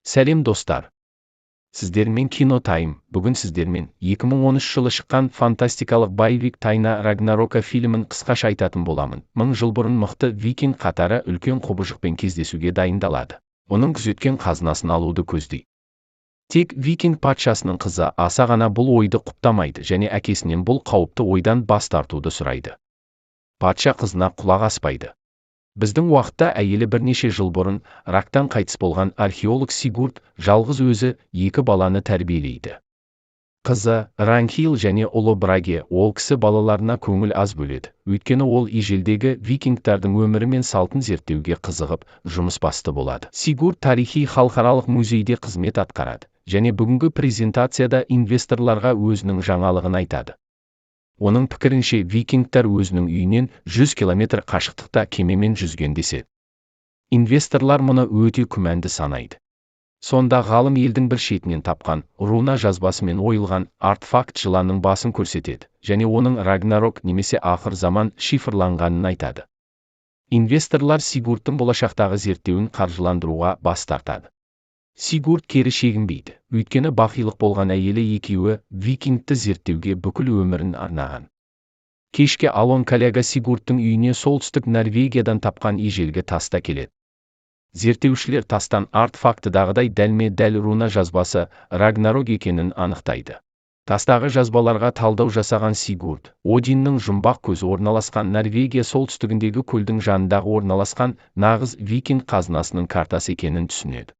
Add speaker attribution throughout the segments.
Speaker 1: Сәлем достар. Сіздермен Кино Тайм. Бүгін сіздермен 2013 жылы шыққан фантастикалық боевик Тайна Рагнарока фильмін қысқаша айтатын боламын. 1000 жыл бұрын мықты викинг қатары үлкен құбыжықпен кездесуге дайындалады. Оның күзеткен қазынасын алуды көздейді. Тек викинг патшасының қызы аса ғана бұл ойды құптамайды және әкесінен бұл қауіпті ойдан бас тартуды сұрайды. Патша қызына құлақ аспайды. Біздің уақытта әйелі бірнеше жыл бұрын рактан қайтыс болған археолог Сигурд жалғыз өзі 2 баланы тәрбиелейді. Қызы Ранхил және ұлы Браге ол кісі балаларына көңіл аз бөледі, өйткені ол ежелдегі викингтардың өмірі мен салтын зерттеуге қызығып, жұмыс басты болады. Сигурд тарихи халықаралық музейде қызмет атқарады және бүгінгі презентацияда инвесторларға өзінің жаңалығын айтады. Оның пікірінше викингтер өзінің үйінен 100 километр қашықтықта кемемен жүзген деседі. Инвесторлар мұны өте күмәнді санайды. Сонда ғалым елдің бір шетінен тапқан руна жазбасымен ойылған артефакт жыланның басын көрсетеді және оның Рагнарок немесе ақыр заман шифрланғанын айтады. Инвесторлар Сигурдтың болашақтағы зерттеуін қаржыландыруға бас тартады. Сигурд кері шегінбейді, өйткені бақилық болған әйелі екеуі викингті зерттеуге бүкіл өмірін арнаған. Кешке Алон коллега Сигурдтың үйіне солтүстік Норвегиядан тапқан ежелгі таста келеді. Зерттеушілер тастан артефактыдағыдай дәлме-дәл руна жазбасы Рагнарок екенін анықтайды. Тастағы жазбаларға талдау жасаған Сигурд, Одиннің жұмбақ көзі орналасқан Норвегия солтүстігіндегі көлдің жанындағы орналасқан нағыз викинг қазынасының картасы екенін түсінеді.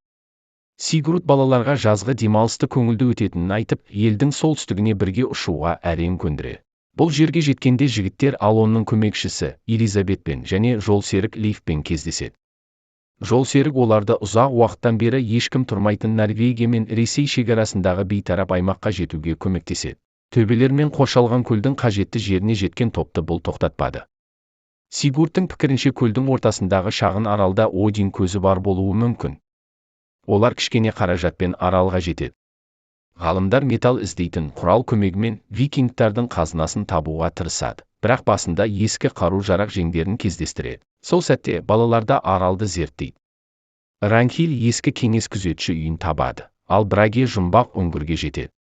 Speaker 1: Сигурд балаларға жазғы демалысты көңілді өтетінін айтып, елдің солтүстігіне бірге ұшуға әрең көндіреді. Бұл жерге жеткенде жігіттер Алонның көмекшісі Елизабетпен және жолсерік Лейфпен кездеседі. Жолсерік оларды ұзақ уақыттан бері ешкім тұрмайтын Норвегия мен Ресей шекарасындағы бейтарап аймаққа жетуге көмектеседі. Төбелермен қоршалған көлдің қажетті жеріне жеткен топты бұл тоқтатпады. Сигурдтың пікірінше көлдің ортасындағы шағын аралда Один көзі бар болуы мүмкін. Олар кішкене қаражатпен аралға жетеді. Ғалымдар металл іздейтін құрал көмегімен викингтардың қазынасын табуға тырысады, бірақ басында ескі қару-жарақ жеңдерін кездестіреді. Сол сәтте балаларда аралды зерттейді. Ранхил ескі кеңес күзетші үйін табады, ал Браге жұмбақ үңгірге жетеді.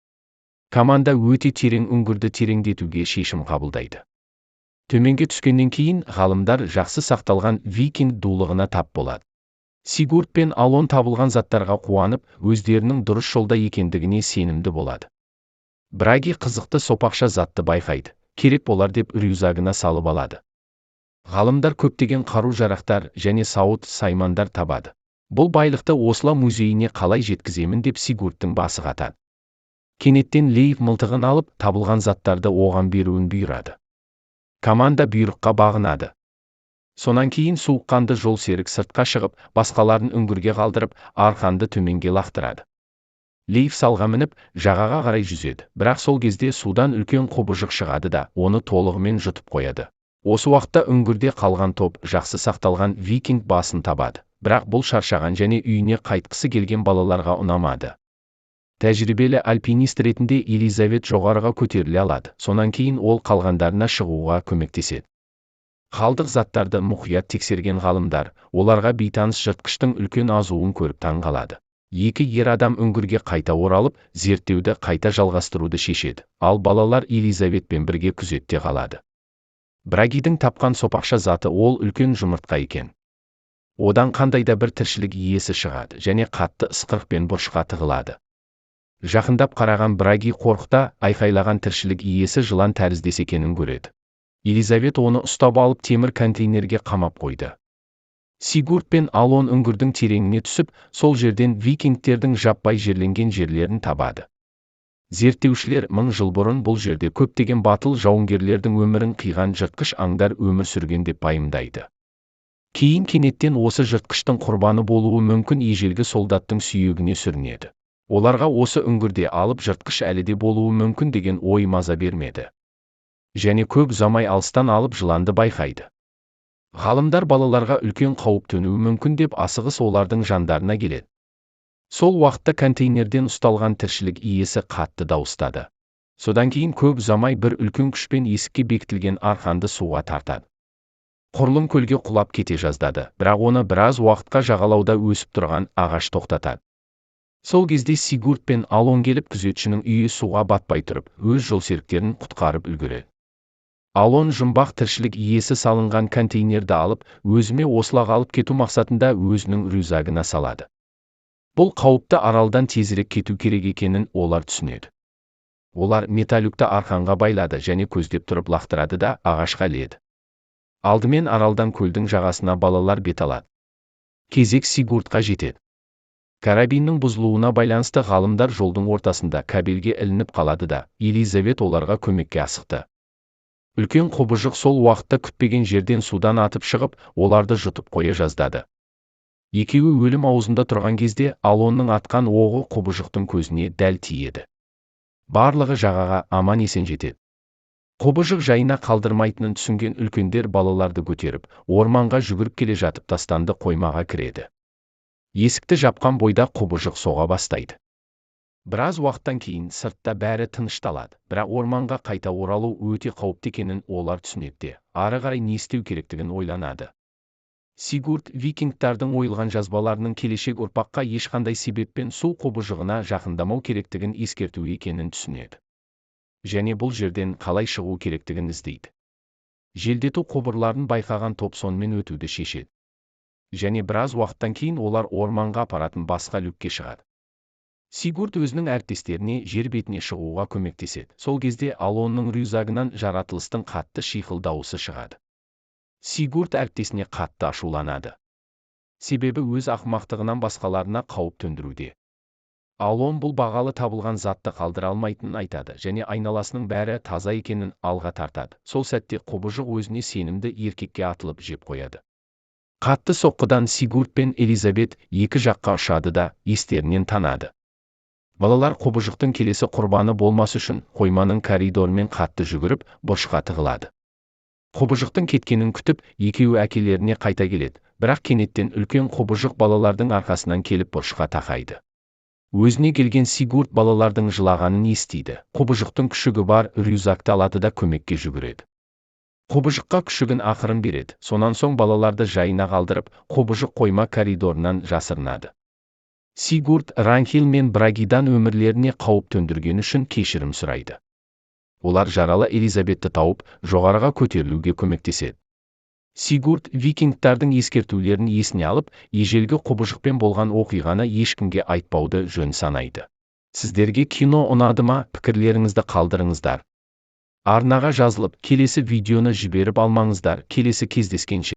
Speaker 1: Команда өте терең үңгірді тереңдетуге шешім қабылдайды. Төменге түскеннен кейін ғалымдар жақсы сақталған викинг дулығына тап болады. Сигурд пен Алон табылған заттарға қуанып, өздерінің дұрыс жолда екендігіне сенімді болады. Браге қызықты сопақша затты байқайды, керек болар деп рюкзагына салып алады. Ғалымдар көптеген қару-жарақтар және сауыт саймандар табады. Бұл байлықты Осло музейіне қалай жеткіземін деп Сигурдтың басы қатады. Кенеттен Лейф мылтығын алып, табылған заттарды оған беруін бұйырады. Команда бұйрыққа бағынады. Сонан кейін суыққанды жолсерік сыртқа шығып, басқаларын үңгірге қалдырып, арқанды төменге лақтырады. Лейф салға мініп, жағаға қарай жүзеді, бірақ сол кезде судан үлкен құбыжық шығады да, оны толығымен жұтып қояды. Осы уақытта үңгірде қалған топ жақсы сақталған викинг басын табады, бірақ бұл шаршаған және үйіне қайтқысы келген балаларға ұнамады. Тәжірибелі альпинист ретінде Елизабет жоғарыға көтеріле алады, сонан кейін ол қалғандарына шығуға көмектеседі. Қалдық заттарды мұқият тексерген ғалымдар, оларға бейтаныс жыртқыштың үлкен азуын көріп таң қалады. Екі ер адам үңгірге қайта оралып, зерттеуді қайта жалғастыруды шешеді, ал балалар Елизабетпен бірге күзетте қалады. Брагидің тапқан сопақша заты ол үлкен жұмыртқа екен. Одан қандайда бір тіршілік иесі шығады және қатты ысқырықпен бұрышқа тығылады. Жақындап қараған Браги қорықта, айқайлаған тіршілік иесі жылан тәріздес екенін көреді. Елизабет оны ұстап алып темір контейнерге қамап қойды. Сигурд пен Алон үңгірдің тереңіне түсіп, сол жерден викингтердің жаппай жерленген жерлерін табады. Зерттеушілер 1000 жыл бұрын бұл жерде көптеген батыл жауынгерлердің өмірін қиған жыртқыш аңдар өмір сүрген деп пайымдайды. Кейін кенеттен осы жыртқыштың құрбаны болуы мүмкін ежелгі солдаттың сүйегіне сүрінеді. Оларға осы үңгірде алып жыртқыш әлі де болуы мүмкін деген ой маза бермеді. Және көп ұзамай алыстан алып жыланды байқайды. Ғалымдар балаларға үлкен қауіп төнуі мүмкін деп асығыс олардың жандарына келеді. Сол уақытта контейнерден ұсталған тіршілік иесі қатты дауыстады. Содан кейін көп ұзамай бір үлкен күшпен есікке бекітілген арқанды суға тартады. Құрылым көлге құлап кете жаздады, бірақ оны біраз уақытқа жағалауда өсіп тұрған ағаш тоқтатады. Сол кезде Сигурд пен Алон келіп күзетшінің үйі суға батпай тұрып, өз жолсеріктерін құтқарып үлгереді. Алон жұмбақ тіршілік иесі салынған контейнерді алып, өзіме осылаға алып кету мақсатында өзінің рюкзагына салады. Бұл қауіпті аралдан тезірек кету керек екенін олар түсінеді. Олар металлюкті арқанға байлады және көздеп тұрып лақтырады да ағашқа іледі. Алдымен аралдан көлдің жағасына балалар бет алады. Кезек Сигурдқа жетеді. Карабиннің бұзылуына байланысты ғалымдар жолдың ортасында кабельге ілініп қалады да, Елизавет оларға көмекке асықты. Үлкен құбыжық сол уақытта күтпеген жерден судан атып шығып, оларды жұтып қоя жаздады. Екеуі өлім аузында тұрған кезде Алонның атқан оғы құбыжықтың көзіне дәл тиеді. Барлығы жағаға аман есен жетеді. Құбыжық жайына қалдырмайтынын түсінген үлкендер балаларды көтеріп, орманға жүгіріп келе жатып тастанды қоймаға кіреді. Есікті жапқан бойда құбыжық соға бастайды. Біраз уақыттан кейін сыртта бәрі тынышталады, бірақ орманға қайта оралу өте қауіпті екенін олар түсінеді де, ары қарай не істеу керектігін ойланады. Сигурд викингтардың ойылған жазбаларының келешек ұрпаққа ешқандай себеппен су құбыжығына жақындамау керектігін ескерту екенін түсінеді. Және бұл жерден қалай шығу керектігін іздейді. Желдету құбырларын байқаған топ сонымен өтуді шешеді. Және біраз уақыттан кейін олар орманға апаратын басқа люкке шығады. Сигурд өзінің әріптестеріне жер бетіне шығуға көмектеседі. Сол кезде Алонның рюкзагынан жаратылыстың қатты шиқыл дауысы шығады. Сигурд әріптесіне қатты ашуланады. Себебі өз ақымақтығынан басқаларына қауіп төндіруде. Алон бұл бағалы табылған затты қалдыра алмайтынын айтады және айналасының бәрі таза екенін алға тартады. Сол сәтте құбыжық өзіне сенімді еркекке атылып жеп қояды. Қатты соққыдан Сигурд пен Елизавет екі жаққа ұшады да естерінен танады. Балалар құбыжықтың келесі құрбаны болмас үшін қойманың коридорымен қатты жүгіріп, бұрышқа тығылады. Құбыжықтың кеткенін күтіп, екеуі әкелеріне қайта келеді, бірақ кенеттен үлкен құбыжық балалардың арқасынан келіп бұрышқа тақайды. Өзіне келген Сигурд балалардың жылағанын естиді. Құбыжықтың күшігі бар рюкзакты алады да көмекке жүгіреді. Құбыжыққа күшігін ақырын береді. Сонан соң балаларды жайына қалдырып, құбыжық қойма коридорынан жасырынады. Сигурд Ранхил мен Брагидан өмірлеріне қауіп төндірген үшін кешірім сұрайды. Олар жаралы Елизабетті тауып, жоғарыға көтерілуге көмектеседі. Сигурд викингтардың ескертулерін есіне алып, ежелгі құбыжықпен болған оқиғаны ешкімге айтпауды жөн санайды. Сіздерге кино ұнады ма? Пікірлеріңізді қалдырыңыздар. Арнаға жазылып, келесі видеоны жіберіп алмаңыздар. Келесі кездескенше.